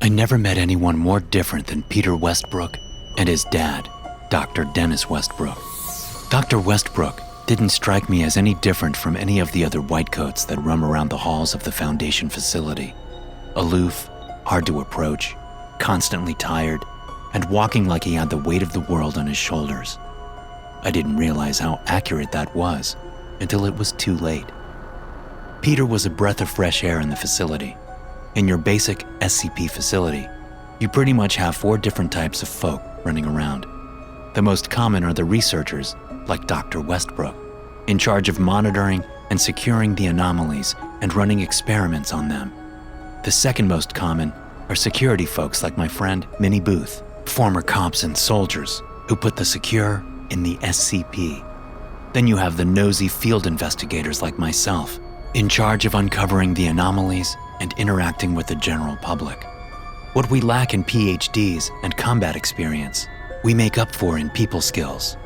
I never met anyone more different than Peter Westbrook and his dad, Dr. Dennis Westbrook. Dr. Westbrook didn't strike me as any different from any of the other whitecoats that roam around the halls of the Foundation facility. Aloof, hard to approach, constantly tired, and walking like he had the weight of the world on his shoulders. I didn't realize how accurate that was until it was too late. Peter was a breath of fresh air in the facility. In your basic SCP facility, you pretty much have 4 different types of folk running around. The most common are the researchers, like Dr. Westbrook, in charge of monitoring and securing the anomalies and running experiments on them. The second most common are security folks like my friend Minnie Booth, former cops and soldiers who put the secure in the SCP. Then you have the nosy field investigators like myself, in charge of uncovering the anomalies and interacting with the general public. What we lack in PhDs and combat experience, we make up for in people skills.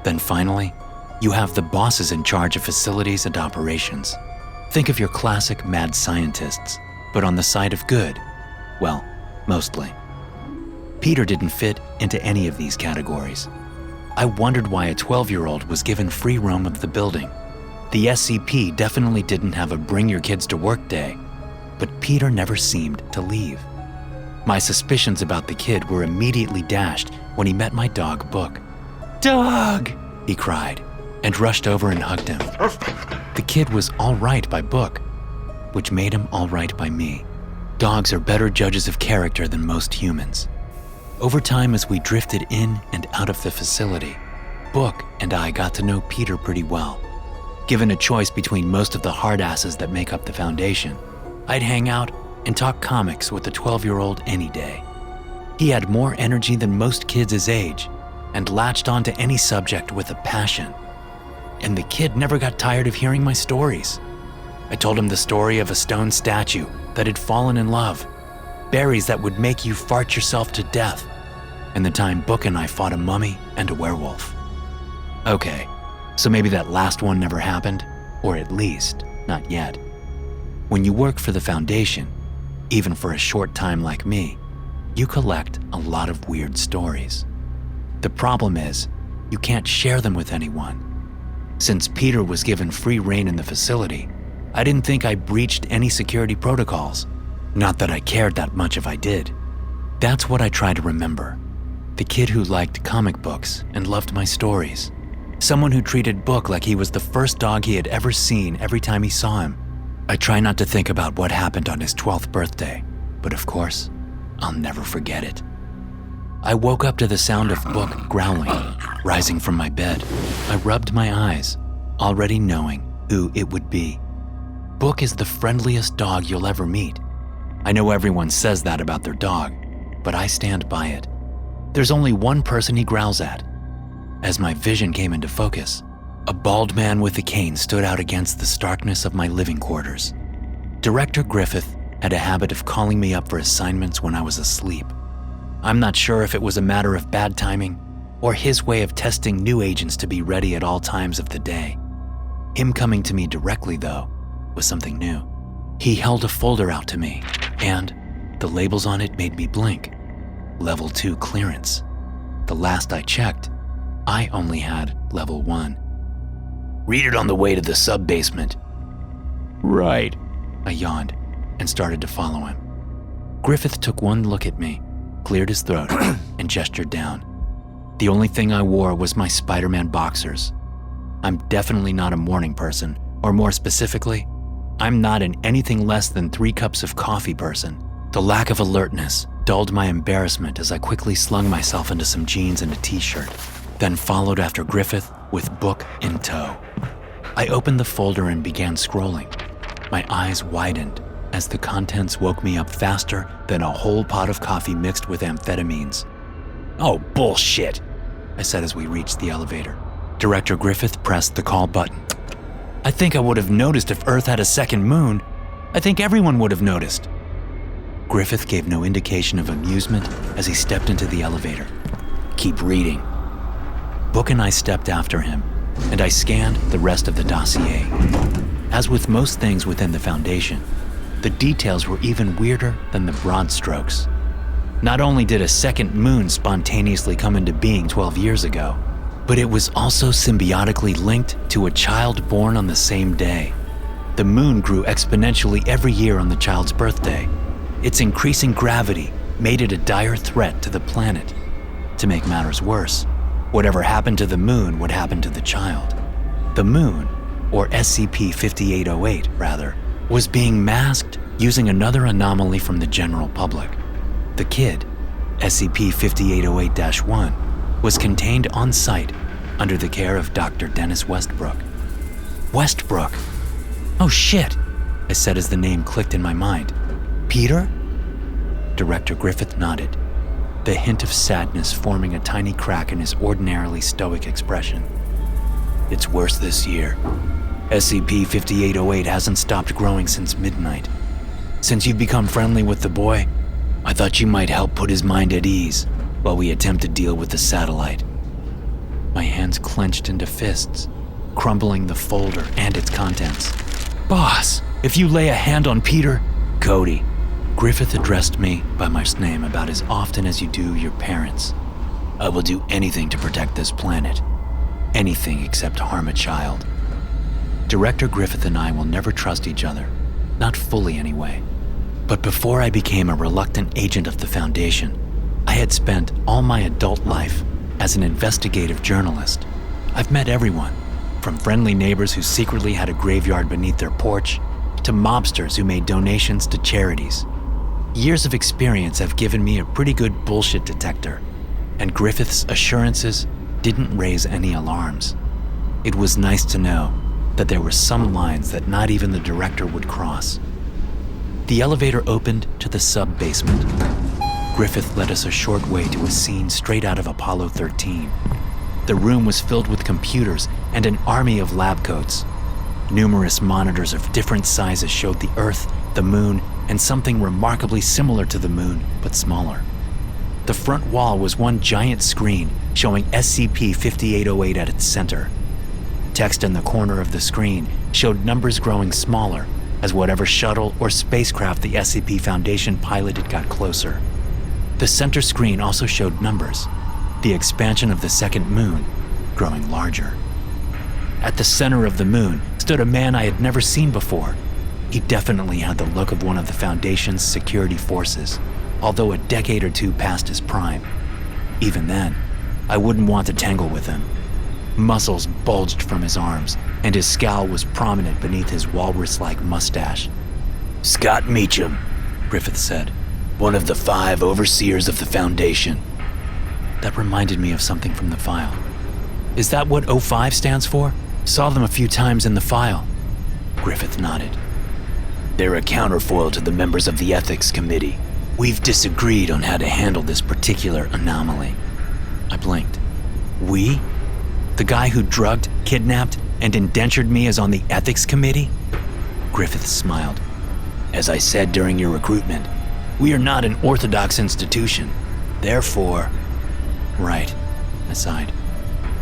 Then finally, you have the bosses in charge of facilities and operations. Think of your classic mad scientists, but on the side of good. Well, mostly. Peter didn't fit into any of these categories. I wondered why a 12-year-old was given free roam of the building. The SCP definitely didn't have a bring your kids to work day, but Peter never seemed to leave. My suspicions about the kid were immediately dashed when he met my dog, Book. "Dog!" he cried, and rushed over and hugged him. The kid was all right by Book, which made him all right by me. Dogs are better judges of character than most humans. Over time, as we drifted in and out of the facility, Book and I got to know Peter pretty well. Given a choice between most of the hardasses that make up the Foundation, I'd hang out and talk comics with a 12-year-old any day. He had more energy than most kids his age and latched onto any subject with a passion. And the kid never got tired of hearing my stories. I told him the story of a stone statue that had fallen in love, berries that would make you fart yourself to death, and the time Book and I fought a mummy and a werewolf. Okay, so maybe that last one never happened, or at least, not yet. When you work for the Foundation, even for a short time like me, you collect a lot of weird stories. The problem is, you can't share them with anyone. Since Peter was given free rein in the facility, I didn't think I breached any security protocols. Not that I cared that much if I did. That's what I try to remember. The kid who liked comic books and loved my stories. Someone who treated Book like he was the first dog he had ever seen every time he saw him. I try not to think about what happened on his 12th birthday, but of course, I'll never forget it. I woke up to the sound of Book growling, rising from my bed. I rubbed my eyes, already knowing who it would be. Book is the friendliest dog you'll ever meet. I know everyone says that about their dog, but I stand by it. There's only one person he growls at. As my vision came into focus, a bald man with a cane stood out against the starkness of my living quarters. Director Griffith had a habit of calling me up for assignments when I was asleep. I'm not sure if it was a matter of bad timing or his way of testing new agents to be ready at all times of the day. Him coming to me directly, though, was something new. He held a folder out to me, and the labels on it made me blink. Level 2 clearance. The last I checked, I only had level 1. "Read it on the way to the sub-basement." "Right," I yawned and started to follow him. Griffith took one look at me, cleared his throat, and gestured down. The only thing I wore was my Spider-Man boxers. I'm definitely not a morning person, or more specifically, I'm not an anything less than 3 cups of coffee person. The lack of alertness dulled my embarrassment as I quickly slung myself into some jeans and a t-shirt, then followed after Griffith with Book in tow. I opened the folder and began scrolling. My eyes widened as the contents woke me up faster than a whole pot of coffee mixed with amphetamines. "Oh, bullshit," I said as we reached the elevator. Director Griffith pressed the call button. "I think I would have noticed if Earth had a second moon. I think everyone would have noticed." Griffith gave no indication of amusement as he stepped into the elevator. "Keep reading." Book and I stepped after him, and I scanned the rest of the dossier. As with most things within the Foundation, the details were even weirder than the broad strokes. Not only did a second moon spontaneously come into being 12 years ago, but it was also symbiotically linked to a child born on the same day. The moon grew exponentially every year on the child's birthday. Its increasing gravity made it a dire threat to the planet. To make matters worse, whatever happened to the moon would happen to the child. The moon, or SCP-5808 rather, was being masked using another anomaly from the general public. The kid, SCP-5808-1, was contained on site under the care of Dr. Dennis Westbrook. Westbrook? Oh shit, I said as the name clicked in my mind. Peter? Director Griffith nodded, the hint of sadness forming a tiny crack in his ordinarily stoic expression. It's worse this year. SCP-5808 hasn't stopped growing since midnight. Since you've become friendly with the boy, I thought you might help put his mind at ease while we attempt to deal with the satellite. My hands clenched into fists, crumbling the folder and its contents. Boss, if you lay a hand on Peter... Cody. Griffith addressed me by my name about as often as you do your parents. I will do anything to protect this planet. Anything except harm a child. Director Griffith and I will never trust each other. Not fully anyway. But before I became a reluctant agent of the Foundation, I had spent all my adult life as an investigative journalist. I've met everyone, from friendly neighbors who secretly had a graveyard beneath their porch, to mobsters who made donations to charities. Years of experience have given me a pretty good bullshit detector, and Griffith's assurances didn't raise any alarms. It was nice to know that there were some lines that not even the director would cross. The elevator opened to the sub-basement. Griffith led us a short way to a scene straight out of Apollo 13. The room was filled with computers and an army of lab coats. Numerous monitors of different sizes showed the Earth, the moon, and something remarkably similar to the moon, but smaller. The front wall was one giant screen showing SCP-5808 at its center. Text in the corner of the screen showed numbers growing smaller as whatever shuttle or spacecraft the SCP Foundation piloted got closer. The center screen also showed numbers, the expansion of the second moon growing larger. At the center of the moon stood a man I had never seen before. He definitely had the look of one of the Foundation's security forces, although a decade or two past his prime. Even then, I wouldn't want to tangle with him. Muscles bulged from his arms, and his scowl was prominent beneath his walrus-like mustache. Scott Meacham, Griffith said, one of the 5 overseers of the Foundation. That reminded me of something from the file. Is that what 05 stands for? Saw them a few times in the file. Griffith nodded. They're a counterfoil to the members of the Ethics Committee. We've disagreed on how to handle this particular anomaly. I blinked. We? The guy who drugged, kidnapped, and indentured me is on the Ethics Committee? Griffith smiled. As I said during your recruitment, we are not an orthodox institution. Therefore... Right, I sighed.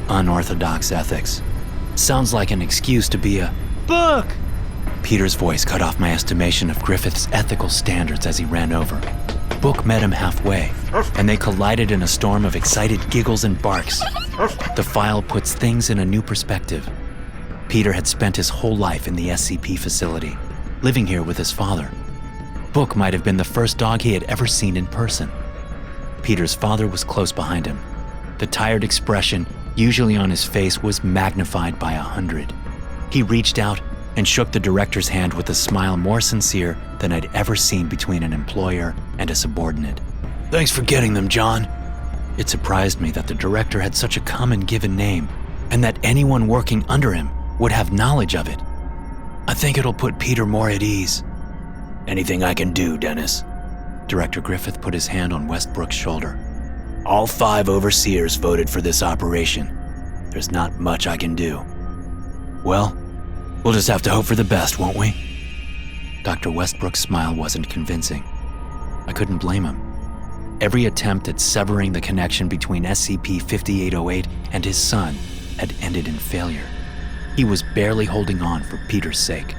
Unorthodox ethics. Sounds like an excuse to be a... Book! Peter's voice cut off my estimation of Griffith's ethical standards as he ran over. Book met him halfway, and they collided in a storm of excited giggles and barks. The file puts things in a new perspective. Peter had spent his whole life in the SCP facility, living here with his father. Book might have been the first dog he had ever seen in person. Peter's father was close behind him. The tired expression usually on his face was magnified by 100. He reached out and shook the director's hand with a smile more sincere than I'd ever seen between an employer and a subordinate. Thanks for getting them, John. It surprised me that the director had such a common given name and that anyone working under him would have knowledge of it. I think it'll put Peter more at ease. Anything I can do, Dennis? Director Griffith put his hand on Westbrook's shoulder. All 5 overseers voted for this operation. There's not much I can do. Well, we'll just have to hope for the best, won't we? Dr. Westbrook's smile wasn't convincing. I couldn't blame him. Every attempt at severing the connection between SCP-5808 and his son had ended in failure. He was barely holding on for Peter's sake.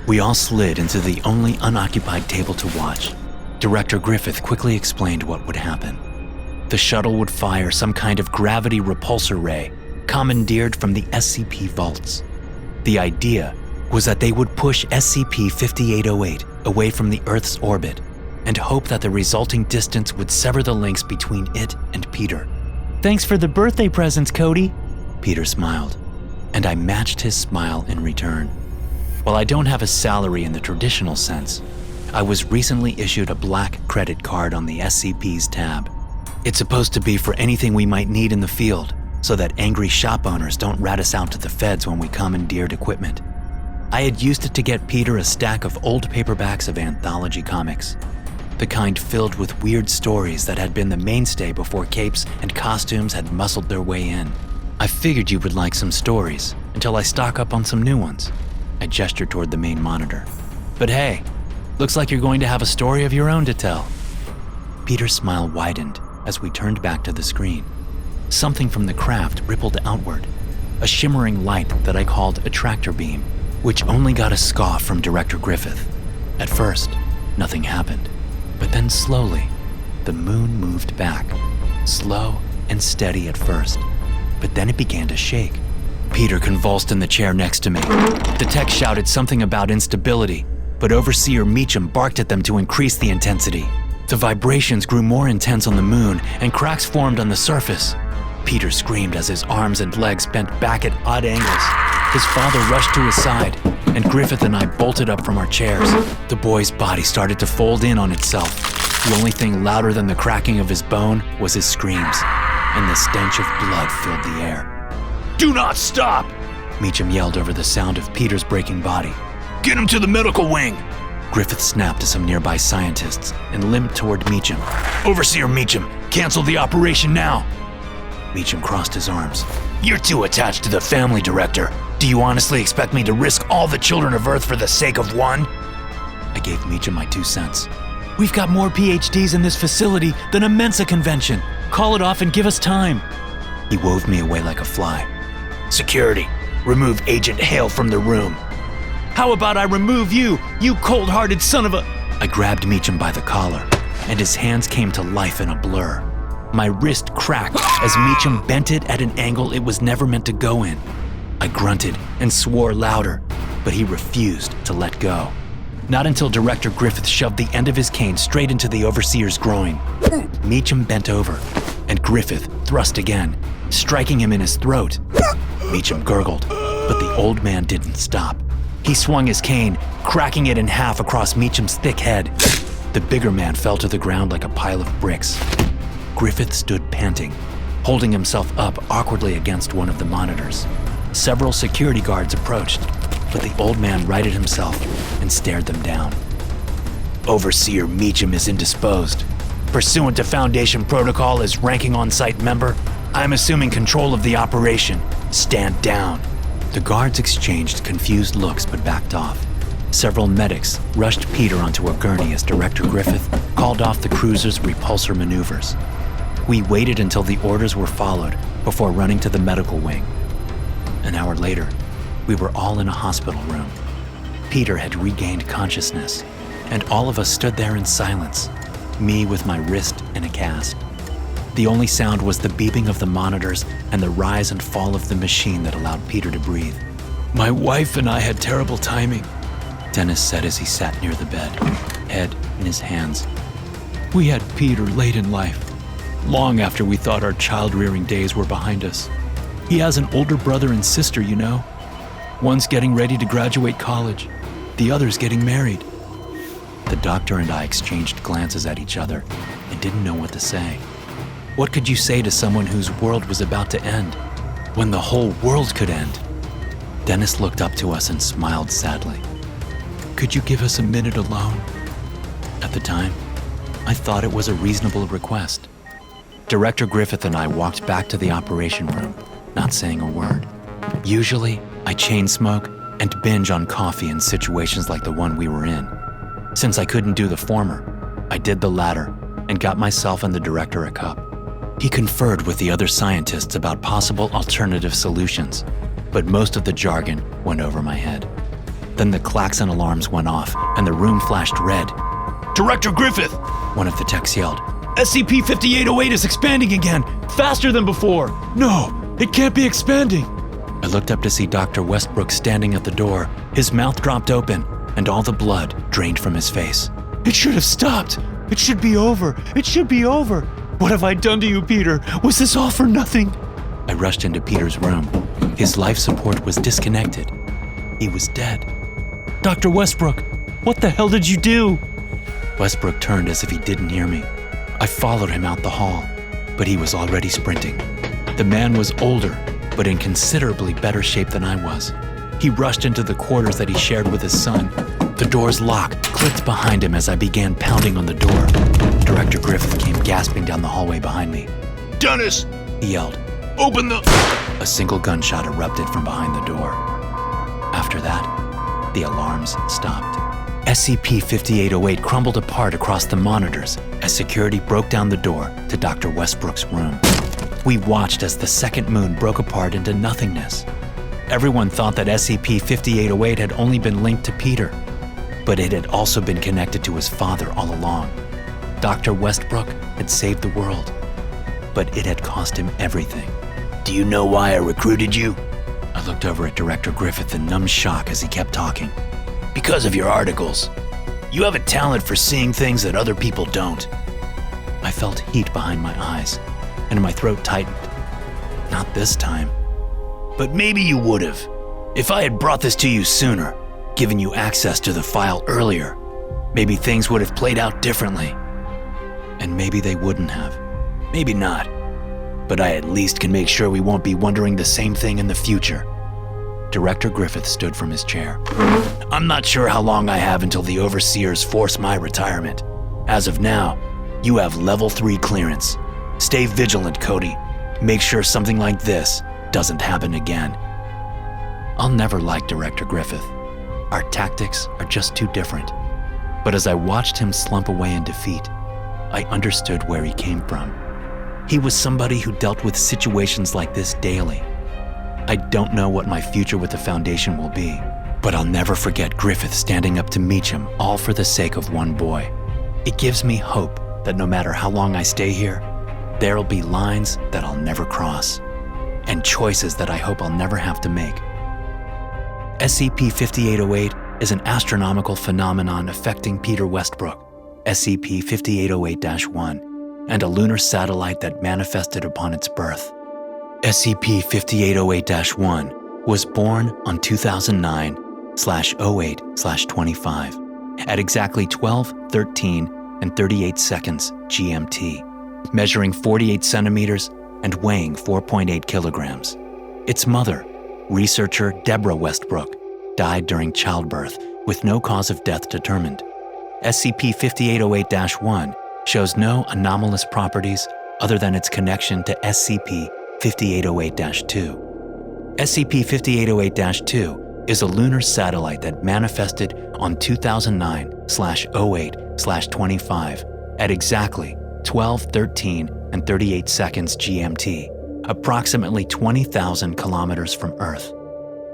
We all slid into the only unoccupied table to watch. Director Griffith quickly explained what would happen. The shuttle would fire some kind of gravity repulsor ray commandeered from the SCP vaults. The idea was that they would push SCP-5808 away from the Earth's orbit and hope that the resulting distance would sever the links between it and Peter. "Thanks for the birthday presents, Cody," Peter smiled, and I matched his smile in return. While I don't have a salary in the traditional sense, I was recently issued a black credit card on the SCP's tab. It's supposed to be for anything we might need in the field, so that angry shop owners don't rat us out to the feds when we commandeered equipment. I had used it to get Peter a stack of old paperbacks of anthology comics, the kind filled with weird stories that had been the mainstay before capes and costumes had muscled their way in. "I figured you would like some stories until I stock up on some new ones." I gestured toward the main monitor. "But hey, looks like you're going to have a story of your own to tell." Peter's smile widened as we turned back to the screen. Something from the craft rippled outward, a shimmering light that I called a tractor beam, which only got a scoff from Director Griffith. At first, nothing happened, but then slowly, the moon moved back, slow and steady at first, but then it began to shake. Peter convulsed in the chair next to me. The tech shouted something about instability, but Overseer Meacham barked at them to increase the intensity. The vibrations grew more intense on the moon, and cracks formed on the surface. Peter screamed as his arms and legs bent back at odd angles. His father rushed to his side, and Griffith and I bolted up from our chairs. The boy's body started to fold in on itself. The only thing louder than the cracking of his bone was his screams, and the stench of blood filled the air. "Do not stop!" Meacham yelled over the sound of Peter's breaking body. "Get him to the medical wing!" Griffith snapped to some nearby scientists and limped toward Meacham. "Overseer Meacham, cancel the operation now!" Meacham crossed his arms. "You're too attached to the family, Director. Do you honestly expect me to risk all the children of Earth for the sake of one?" I gave Meacham my 2 cents. "We've got more PhDs in this facility than a Mensa convention. Call it off and give us time." He wove me away like a fly. "Security, remove Agent Hale from the room." "How about I remove you, you cold-hearted son of a—" I grabbed Meacham by the collar, and his hands came to life in a blur. My wrist cracked as Meacham bent it at an angle it was never meant to go in. I grunted and swore louder, but he refused to let go. Not until Director Griffith shoved the end of his cane straight into the Overseer's groin. Meacham bent over, and Griffith thrust again, striking him in his throat. Meacham gurgled, but the old man didn't stop. He swung his cane, cracking it in half across Meacham's thick head. The bigger man fell to the ground like a pile of bricks. Griffith stood panting, holding himself up awkwardly against one of the monitors. Several security guards approached, but the old man righted himself and stared them down. "Overseer Meacham is indisposed. Pursuant to Foundation protocol as ranking on-site member, I'm assuming control of the operation. Stand down." The guards exchanged confused looks but backed off. Several medics rushed Peter onto a gurney as Director Griffith called off the cruiser's repulsor maneuvers. We waited until the orders were followed before running to the medical wing. An hour later, we were all in a hospital room. Peter had regained consciousness, and all of us stood there in silence, me with my wrist in a cast. The only sound was the beeping of the monitors and the rise and fall of the machine that allowed Peter to breathe. "My wife and I had terrible timing," Dennis said as he sat near the bed, head in his hands. "We had Peter late in life, long after we thought our child-rearing days were behind us. He has an older brother and sister, you know. One's getting ready to graduate college, the other's getting married." The doctor and I exchanged glances at each other and didn't know what to say. What could you say to someone whose world was about to end, when the whole world could end? Dennis looked up to us and smiled sadly. "Could you give us a minute alone?" At the time, I thought it was a reasonable request. Director Griffith and I walked back to the operation room, not saying a word. Usually, I chain smoke and binge on coffee in situations like the one we were in. Since I couldn't do the former, I did the latter and got myself and the director a cup. He conferred with the other scientists about possible alternative solutions, but most of the jargon went over my head. Then the klaxon alarms went off and the room flashed red. Director Griffith, one of the techs yelled. SCP-5808 is expanding again, faster than before. No, it can't be expanding. I looked up to see Dr. Westbrook standing at the door. His mouth dropped open, and all the blood drained from his face. It should have stopped. It should be over. It should be over. What have I done to you, Peter? Was this all for nothing? I rushed into Peter's room. His life support was disconnected. He was dead. Dr. Westbrook, what the hell did you do? Westbrook turned as if he didn't hear me. I followed him out the hall, but he was already sprinting. The man was older, but in considerably better shape than I was. He rushed into the quarters that he shared with his son. The door's lock clicked behind him as I began pounding on the door. Director Griffith came gasping down the hallway behind me. Dennis! He yelled. Open the... A single gunshot erupted from behind the door. After that, the alarms stopped. SCP-5808 crumbled apart across the monitors as security broke down the door to Dr. Westbrook's room. We watched as the second moon broke apart into nothingness. Everyone thought that SCP-5808 had only been linked to Peter, but it had also been connected to his father all along. Dr. Westbrook had saved the world, but it had cost him everything. Do you know why I recruited you? I looked over at Director Griffith in numb shock as he kept talking. Because of your articles. You have a talent for seeing things that other people don't. I felt heat behind my eyes, and my throat tightened. Not this time. But maybe you would have. If I had brought this to you sooner, given you access to the file earlier, maybe things would have played out differently. And maybe they wouldn't have. Maybe not. But I at least can make sure we won't be wondering the same thing in the future. Director Griffith stood from his chair. I'm not sure how long I have until the overseers force my retirement. As of now, you have level 3 clearance. Stay vigilant, Cody. Make sure something like this doesn't happen again. I'll never like Director Griffith. Our tactics are just too different. But as I watched him slump away in defeat, I understood where he came from. He was somebody who dealt with situations like this daily. I don't know what my future with the Foundation will be, but I'll never forget Griffith standing up to Meacham, all for the sake of one boy. It gives me hope that no matter how long I stay here, there'll be lines that I'll never cross, and choices that I hope I'll never have to make. SCP-5808 is an astronomical phenomenon affecting Peter Westbrook, SCP-5808-1, and a lunar satellite that manifested upon its birth. SCP-5808-1 was born on 2009/08/25 at exactly 12:13 and 38 seconds GMT, measuring 48 centimeters and weighing 4.8 kilograms. Its mother, researcher Deborah Westbrook, died during childbirth with no cause of death determined. SCP-5808-1 shows no anomalous properties other than its connection to SCP-5808-2. SCP-5808-2 is a lunar satellite that manifested on 2009/08/25 at exactly 12:13 and 38 seconds GMT, approximately 20,000 kilometers from Earth.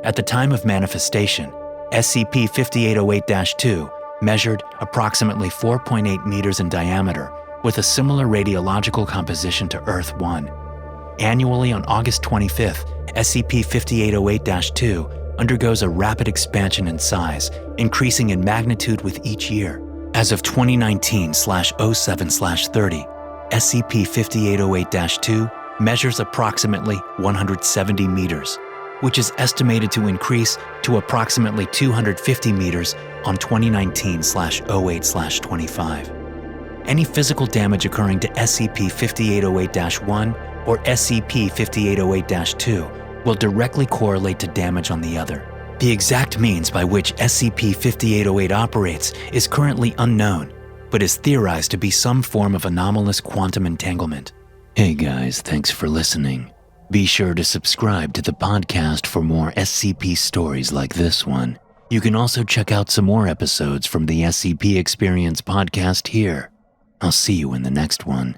At the time of manifestation, SCP-5808-2 measured approximately 4.8 meters in diameter with a similar radiological composition to Earth-1. Annually on August 25th, SCP-5808-2 undergoes a rapid expansion in size, increasing in magnitude with each year. As of 2019/07/30, SCP-5808-2 measures approximately 170 meters, which is estimated to increase to approximately 250 meters on 2019/08/25. Any physical damage occurring to SCP-5808-1 or SCP-5808-2 will directly correlate to damage on the other. The exact means by which SCP-5808 operates is currently unknown, but is theorized to be some form of anomalous quantum entanglement. Hey guys, thanks for listening. Be sure to subscribe to the podcast for more SCP stories like this one. You can also check out some more episodes from the SCP Experience podcast here. I'll see you in the next one.